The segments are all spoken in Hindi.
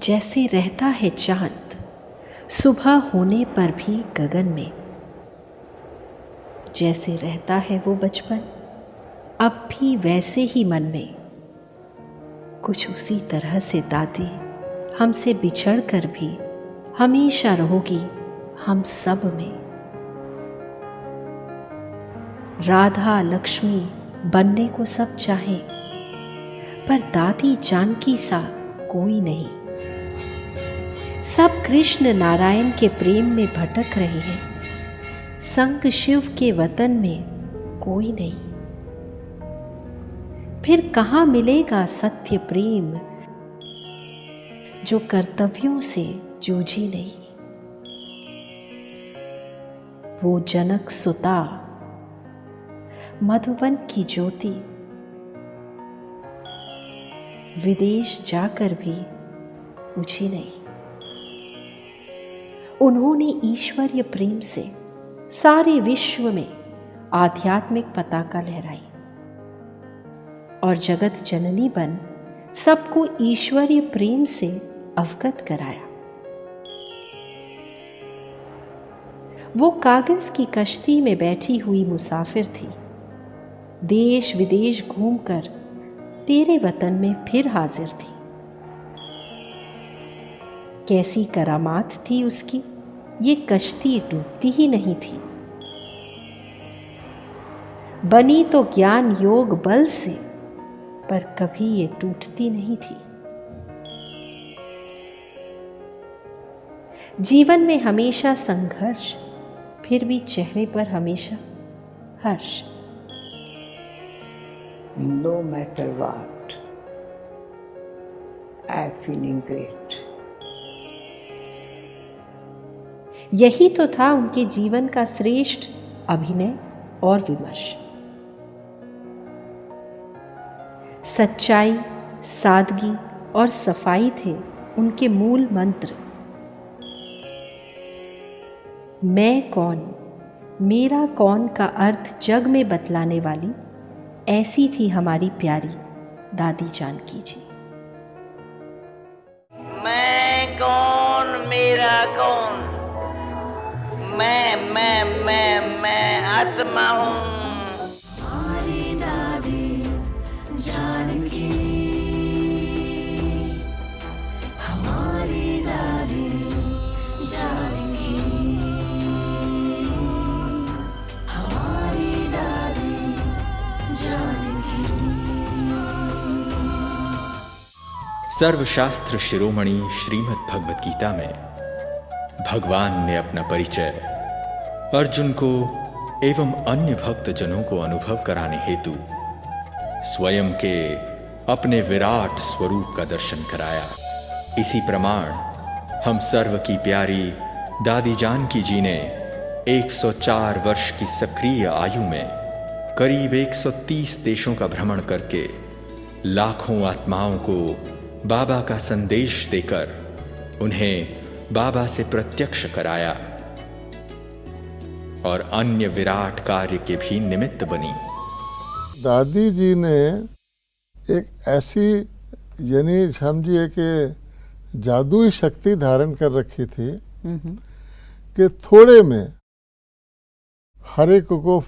जैसे रहता है चांद सुबह होने पर भी गगन में, जैसे रहता है वो बचपन अब भी वैसे ही मन में। कुछ उसी तरह से दादी हमसे बिछड़ कर भी हमेशा रहोगी हम सब में। राधा लक्ष्मी बनने को सब चाहें, पर दादी जानकी सा कोई नहीं। सब कृष्ण नारायण के प्रेम में भटक रहे हैं, संग शिव के वतन में कोई नहीं। फिर कहाँ मिलेगा सत्य प्रेम जो कर्तव्यों से जूझी नहीं। वो जनक सुता मधुबन की ज्योति विदेश जाकर भी बुझी नहीं। उन्होंने ईश्वरीय प्रेम से सारे विश्व में आध्यात्मिक पताका लहराई और जगत जननी बन सबको ईश्वरीय प्रेम से अवगत कराया। वो कागज की कश्ती में बैठी हुई मुसाफिर थी, देश विदेश घूमकर तेरे वतन में फिर हाजिर थी। कैसी करामात थी उसकी, ये कश्ती डूबती ही नहीं थी। बनी तो ज्ञान योग बल से, पर कभी ये टूटती नहीं थी। जीवन में हमेशा संघर्ष, फिर भी चेहरे पर हमेशा हर्ष। No matter what, I'm feeling great. यही तो था उनके जीवन का श्रेष्ठ अभिनय और विमर्श। सच्चाई, सादगी और सफाई थे उनके मूल मंत्र। मैं कौन, मेरा कौन का अर्थ जग में बतलाने वाली ऐसी थी हमारी प्यारी दादी जानकी जी। मैं कौन, मेरा कौन, मैं आत्मा हूँ। हमारी दादी जानकी, हमारी दादी जानकी, हमारी दादी जानकी। सर्वशास्त्र शिरोमणि श्रीमद् भगवत गीता में भगवान ने अपना परिचय अर्जुन को एवं अन्य भक्त जनों को अनुभव कराने हेतु स्वयं के अपने विराट स्वरूप का दर्शन कराया। इसी प्रमाण हम सर्व की प्यारी दादी जानकी जी ने 104 वर्ष की सक्रिय आयु में करीब 130 देशों का भ्रमण करके लाखों आत्माओं को बाबा का संदेश देकर उन्हें बाबा से प्रत्यक्ष कराया और अन्य विराट कार्य के भी निमित्त बनी। दादी जी ने एक ऐसी, यानी समझिए कि जादुई शक्ति धारण कर रखी थी कि थोड़े में हर एक को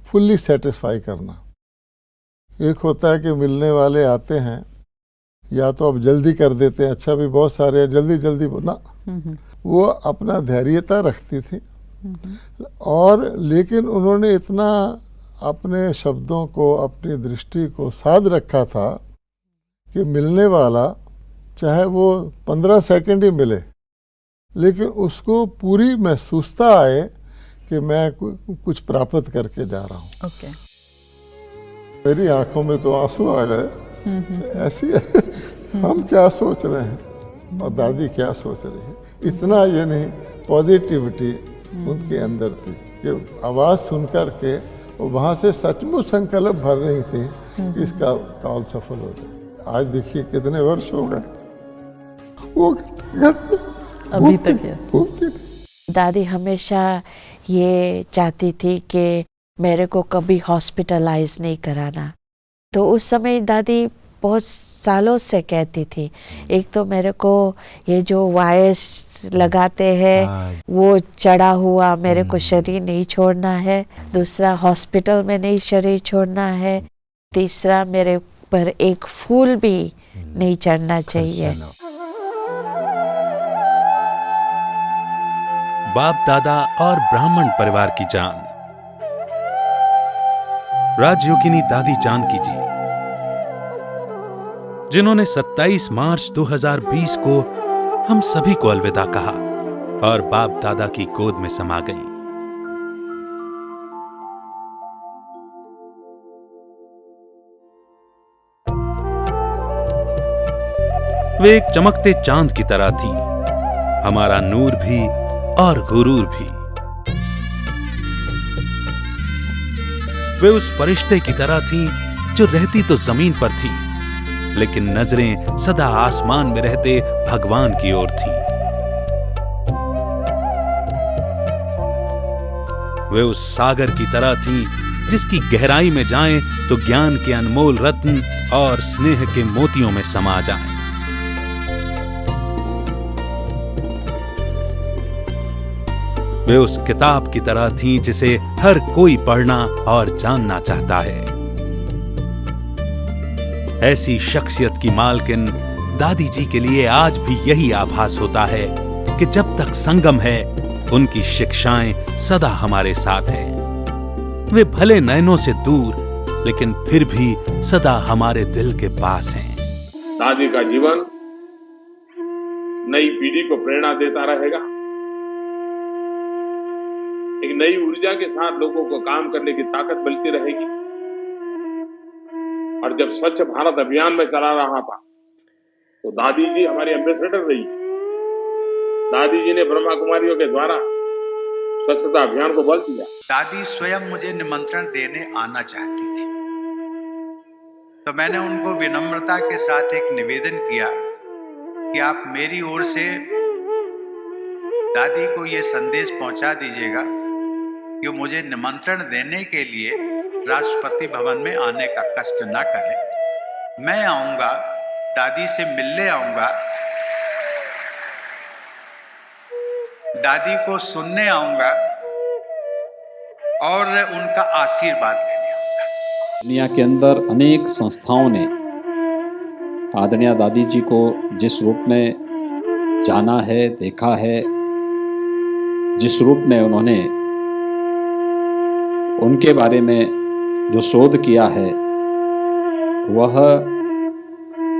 फुल्ली सेटिस्फाई करना। एक होता है कि मिलने वाले आते हैं, या तो अब जल्दी कर देते हैं, अच्छा भी बहुत सारे हैं, जल्दी जल्दी बोलना। वो अपना धैर्यता रखती थी और लेकिन उन्होंने इतना अपने शब्दों को, अपनी दृष्टि को साध रखा था कि मिलने वाला चाहे वो 15 सेकंड ही मिले, लेकिन उसको पूरी महसूसता आए कि मैं कुछ प्राप्त करके जा रहा हूँ। मेरी आंखों में तो आंसू आ गए। ऐसी हम क्या सोच रहे हैं और दादी क्या सोच रही है, इतना ये नहीं पॉजिटिविटी उनके अंदर थी कि आवाज़ सुन कर के वहाँ से सचमुच संकल्प भर रही थी कि इसका काल सफल हो जाए। आज देखिए कितने वर्ष हो गए, वो घटना अभी तक है। दादी हमेशा ये चाहती थी कि मेरे को कभी हॉस्पिटलाइज नहीं कराना। तो उस समय दादी बहुत सालों से कहती थी। एक तो मेरे को ये जो वायर्स लगाते हैं वो चढ़ा हुआ मेरे को शरीर नहीं छोड़ना है, दूसरा हॉस्पिटल में नहीं शरीर छोड़ना है, तीसरा मेरे पर एक फूल भी नहीं चढ़ना चाहिए। बाप दादा और ब्राह्मण परिवार की जान राजयोगिनी दादी जानकी जी, जिन्होंने 27 मार्च 2020 को हम सभी को अलविदा कहा और बाप दादा की गोद में समा गई। वे एक चमकते चांद की तरह थी, हमारा नूर भी और गुरूर भी। वे उस फरिश्ते की तरह थी जो रहती तो जमीन पर थी, लेकिन नजरें सदा आसमान में रहते भगवान की ओर थीं। वे उस सागर की तरह थीं जिसकी गहराई में जाएं तो ज्ञान के अनमोल रत्न और स्नेह के मोतियों में समा जाएं। वे उस किताब की तरह थीं जिसे हर कोई पढ़ना और जानना चाहता है। ऐसी शख्सियत की मालकिन दादी जी के लिए आज भी यही आभास होता है कि जब तक संगम है उनकी शिक्षाएं सदा हमारे साथ हैं। वे भले नयनों से दूर लेकिन फिर भी सदा हमारे दिल के पास हैं। दादी का जीवन नई पीढ़ी को प्रेरणा देता रहेगा, एक नई ऊर्जा के साथ लोगों को काम करने की ताकत मिलती रहेगी। और जब स्वच्छ भारत अभियान में चला रहा था तो दादी जी हमारी एम्बेसडर रही। दादी जी ने ब्रह्मा कुमारियों के द्वारा स्वच्छता अभियान को बल दिया। दादी स्वयं मुझे निमंत्रण देने आना चाहती थी, तो मैंने उनको विनम्रता के साथ एक निवेदन किया कि आप मेरी ओर से दादी को ये संदेश पहुंचा दीजिएगा कि मुझे निमंत्रण देने के लिए राष्ट्रपति भवन में आने का कष्ट न करें। मैं आऊंगा, दादी से मिलने आऊंगा, दादी को सुनने आऊंगा और उनका आशीर्वाद लेने आऊंगा। दुनिया के अंदर अनेक संस्थाओं ने आदरणीय दादी जी को जिस रूप में जाना है, देखा है, जिस रूप में उन्होंने उनके बारे में जो शोध किया है, वह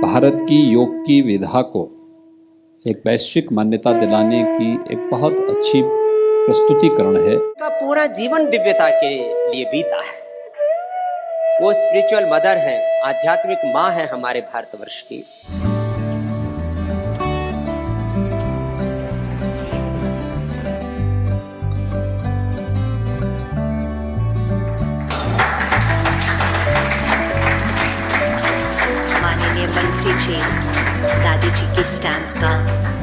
भारत की योग की विधा को एक वैश्विक मान्यता दिलाने की एक बहुत अच्छी प्रस्तुतिकरण है। का पूरा जीवन दिव्यता के लिए बीता है। वो स्पिरिचुअल मदर है, आध्यात्मिक माँ है हमारे भारतवर्ष की। माननीय मंत्री जी दादी जी के स्टैम्प का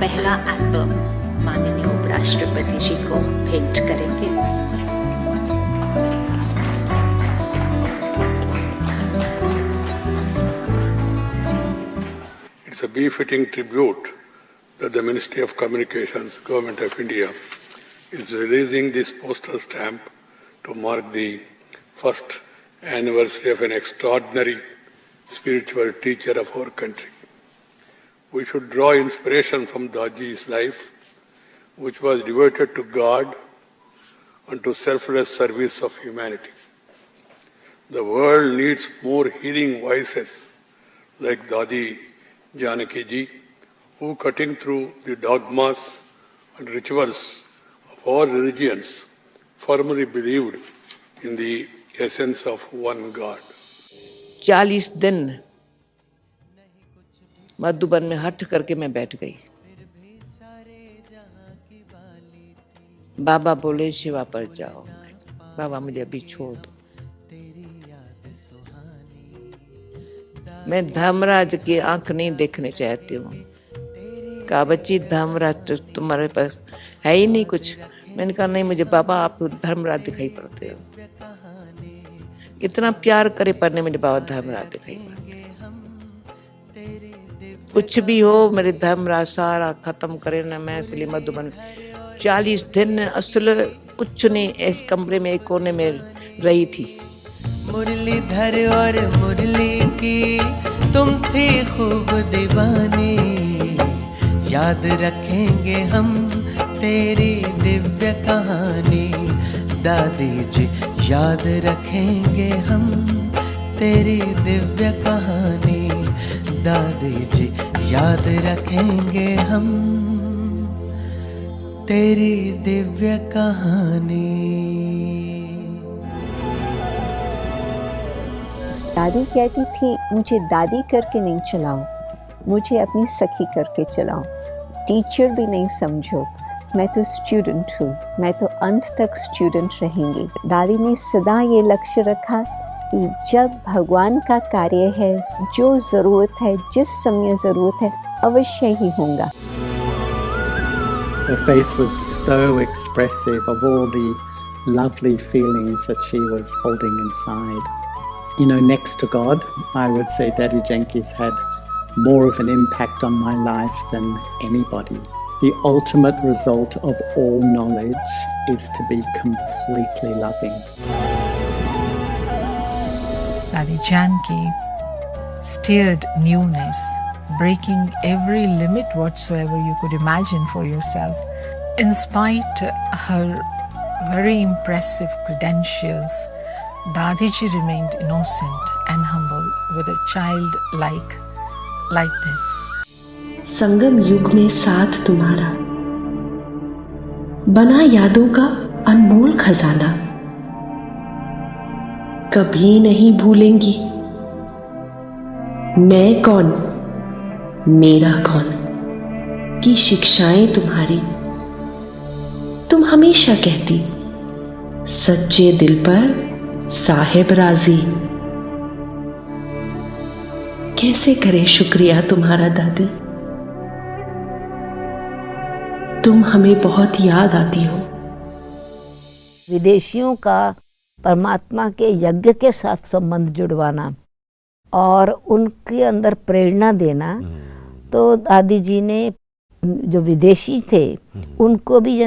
पहला एल्बम माननीय उपराष्ट्रपति जी को भेंट करेंगे। It's a befitting tribute that the Ministry of Communications, Government of India, is releasing this postal stamp to mark the first anniversary of an extraordinary spiritual teacher of our country. We should draw inspiration from Daji's life, which was devoted to God and to selfless service of humanity. The world needs more hearing voices like Dadi Janaki ji, who, cutting through the dogmas and rituals of all religions, firmly believed in the essence of one God. 40 दिन मधुबन में हट करके मैं बैठ गई। बाबा बोले शिवा पर जाओ। बाबा मुझे अभी छोड़ दो। मैं धर्मराज की आंख नहीं देखने चाहती हूँ। कहा बच्ची धर्मराज तो तुम्हारे पास है ही नहीं कुछ। मैंने कहा नहीं, मुझे बाबा आप धर्मराज दिखाई पड़ते हो। इतना प्यार करे पर मुझे बाबा धर्मराज दिखाई पड़ते हैं। कुछ भी हो मेरे धर्मराज सारा खत्म करे ना। मैं इसलिए मधुबन 40 दिन असल कुछ नहीं, इस कमरे में एक कोने में रही थी। मुरलीधर और मुरली की तुम थी खूब दीवानी, याद रखेंगे हम तेरी दिव्य कहानी। दादी जी याद रखेंगे हम तेरी दिव्य कहानी। दादी जी याद रखेंगे हम तेरी दिव्य कहानी। दादी कहती थी मुझे दादी करके नहीं चलाओ, मुझे अपनी सखी करके चलाओ। टीचर भी नहीं समझो, मैं तो स्टूडेंट हूँ, मैं तो अंत तक स्टूडेंट रहेंगी। दादी ने सदा ये लक्ष्य रखा कि जब भगवान का कार्य है, जो ज़रूरत है, जिस समय ज़रूरत है, अवश्य ही होगा। Her face was so expressive of all the lovely feelings that she was holding inside. You know, next to God, I would say Daddy Jenkins had more of an impact on my life than anybody. The ultimate result of all knowledge is to be completely loving. Daddy Janki steered newness, breaking every limit whatsoever you could imagine for yourself. In spite her very impressive credentials, Dadiji remained innocent and humble with a childlike lightness. संगम युग में साथ तुम्हारा बना यादों का अनमोल खजाना, कभी नहीं भूलेंगी मैं कौन मेरा कौन की शिक्षाएं तुम्हारी। तुम हमेशा कहती सच्चे दिल पर साहिब राजी। कैसे करे शुक्रिया तुम्हारा दादी, तुम हमें बहुत याद आती हो। विदेशियों का परमात्मा के यज्ञ के साथ संबंध जुड़वाना और उनके अंदर प्रेरणा देना, तो दादी जी ने जो विदेशी थे उनको भी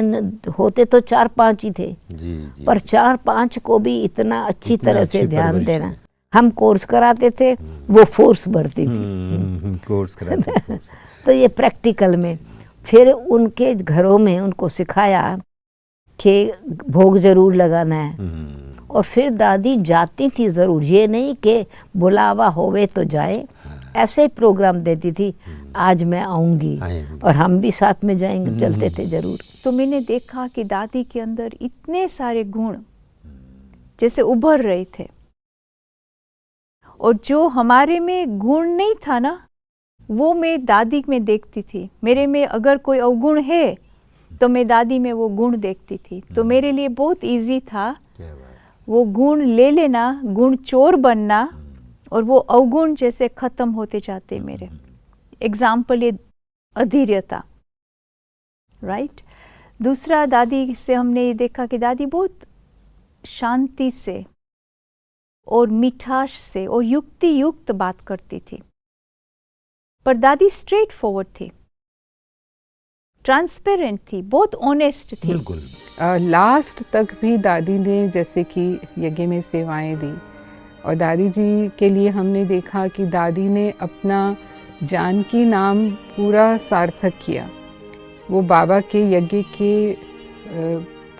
होते तो 4-5 ही थे जी। पर 4-5 को भी इतना अच्छी तरह से ध्यान देना। हम कोर्स कराते थे, वो फोर्स बढ़ती थी कोर्स कराते तो ये प्रैक्टिकल में फिर उनके घरों में उनको सिखाया कि भोग जरूर लगाना है। और फिर दादी जाती थी ज़रूर, ये नहीं कि बुलावा होवे तो जाए, ऐसे ही प्रोग्राम देती थी आज मैं आऊँगी और हम भी साथ में जाएंगे, चलते थे ज़रूर। तो मैंने देखा कि दादी के अंदर इतने सारे गुण जैसे उभर रहे थे, और जो हमारे में गुण नहीं था ना, वो मैं दादी में देखती थी। मेरे में अगर कोई अवगुण है तो मैं दादी में वो गुण देखती थी। तो मेरे लिए बहुत इजी था वो गुण ले लेना, गुण चोर बनना, और वो अवगुण जैसे ख़त्म होते जाते मेरे। एग्जाम्पल ये अधीर्यता, राइट। दूसरा, दादी से हमने ये देखा कि दादी बहुत शांति से और मिठास से और युक्ति युक्त बात करती थी, पर दादी स्ट्रेट फॉरवर्ड थी, ट्रांसपेरेंट थी, बहुत ऑनेस्ट थी। बिल्कुल। लास्ट तक भी दादी ने जैसे कि यज्ञ में सेवाएं दी, और दादी जी के लिए हमने देखा कि दादी ने अपना जानकी नाम पूरा सार्थक किया। वो बाबा के यज्ञ के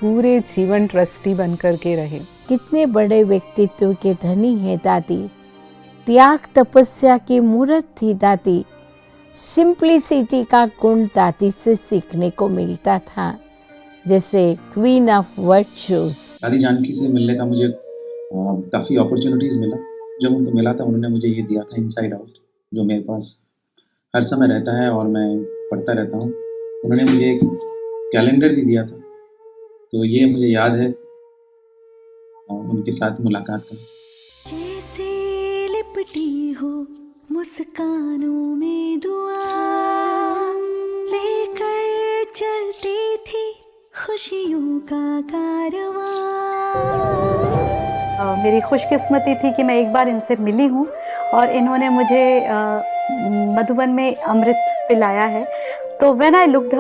पूरे जीवन ट्रस्टी बनकर के रहे। कितने बड़े व्यक्तित्व के धनी है दादी। त्याग तपस्या की मूर्त थी दादी। सिंप्लिसिटी का गुण दादी से सीखने को मिलता था, जैसे क्वीन ऑफ वर्चूज। दादी जानकी से मिलने का मुझे काफ़ी अपॉर्चुनिटीज़ मिला। जब उनको मिला था उन्होंने मुझे ये दिया था इनसाइड आउट, जो मेरे पास हर समय रहता है और मैं पढ़ता रहता हूँ। उन्होंने मुझे एक कैलेंडर भी दिया था, तो ये मुझे याद है उनके साथ मुलाकात का। जैसे लिपटी हो मुस्कानों में दुआ, लेकर चलती थी खुशियों का कारवां। मेरी खुशकिस्मती थी कि मैं एक बार इनसे मिली हूँ और इन्होंने मुझे मधुबन में अमृत पिलाया है। तो when I looked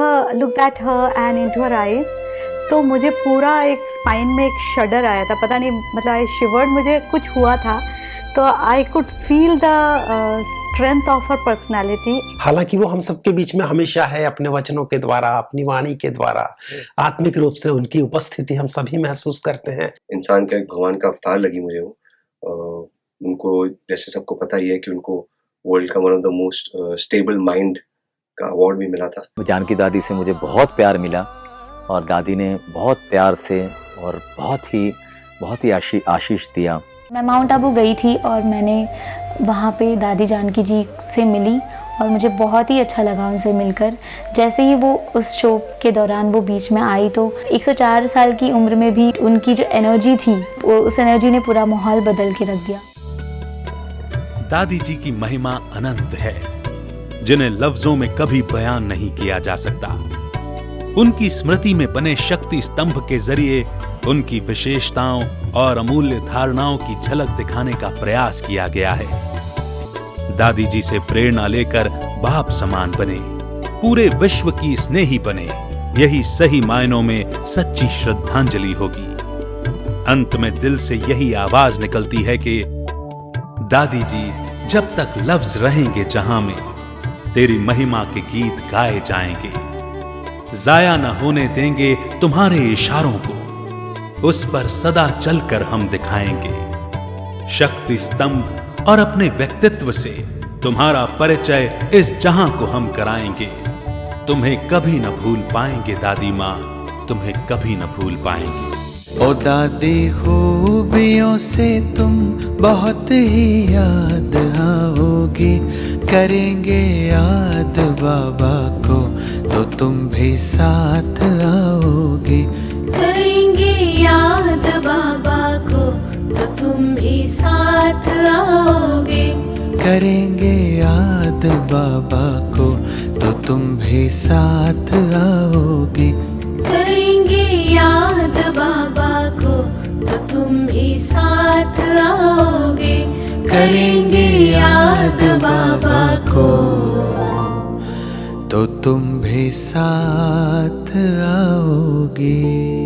at her and into her eyes, तो मुझे पूरा एक स्पाइन में एक शडर आया था, पता नहीं, मतलब आई शिवर्ड, मुझे कुछ हुआ था। तो I could feel the strength of her personality. हालांकि वो हम सबके बीच में हमेशा है, अपने वचनों के द्वारा, अपनी वाणी के द्वारा, आत्मिक रूप से उनकी उपस्थिति हम सभी महसूस करते हैं। इंसान का एक भगवान का अवतार लगी मुझे वो। उनको जैसे सबको पता ही है कि उनको वर्ल्ड का one of the most stable mind का अवार्ड भी मिला था। जानकी दादी से मुझे बहुत प्यार मिला और दादी ने बहुत प्यार से और बहुत ही आशीष दिया। मैं माउंट आबू गई थी और मैंने वहाँ पे दादी जानकी जी से मिली और मुझे बहुत ही अच्छा लगा उनसे मिलकर। जैसे ही वो उस शो के दौरान वो बीच में आई तो 104 साल की उम्र में भी उनकी जो एनर्जी थी, उस एनर्जी ने पूरा माहौल बदल के रख दिया। दादी जी की महिमा अनंत है, जिन्हें लफ्जों में कभी बयान नहीं किया जा सकता। उनकी स्मृति में बने शक्ति स्तंभ के जरिए उनकी विशेषताओं और अमूल्य धारणाओं की झलक दिखाने का प्रयास किया गया है। दादी जी से प्रेरणा लेकर बाप समान बने, पूरे विश्व की स्नेही बने, यही सही मायनों में सच्ची श्रद्धांजलि होगी। अंत में दिल से यही आवाज निकलती है कि दादी जी, जब तक लफ्ज रहेंगे जहां में, तेरी महिमा के गीत गाए जाएंगे। जाया न होने देंगे तुम्हारे इशारों को, उस पर सदा चलकर हम दिखाएंगे। शक्ति स्तंभ और अपने व्यक्तित्व से तुम्हारा परिचय इस जहां को हम कराएंगे। तुम्हें कभी न भूल पाएंगे दादी माँ, तुम्हें कभी न भूल पाएंगे। ओ दादी, खूबियों से तुम बहुत ही याद आओगे, करेंगे याद बाबा को तो तुम भी साथ आओगे। करेंगे याद बाबा को तो तुम भी साथ आओगे। करेंगे याद बाबा को तो तुम भी साथ आओगे। करेंगे याद बाबा को तो तुम भी साथ आओगे। करेंगे याद बाबा को तो तुम भी साथ आओगे।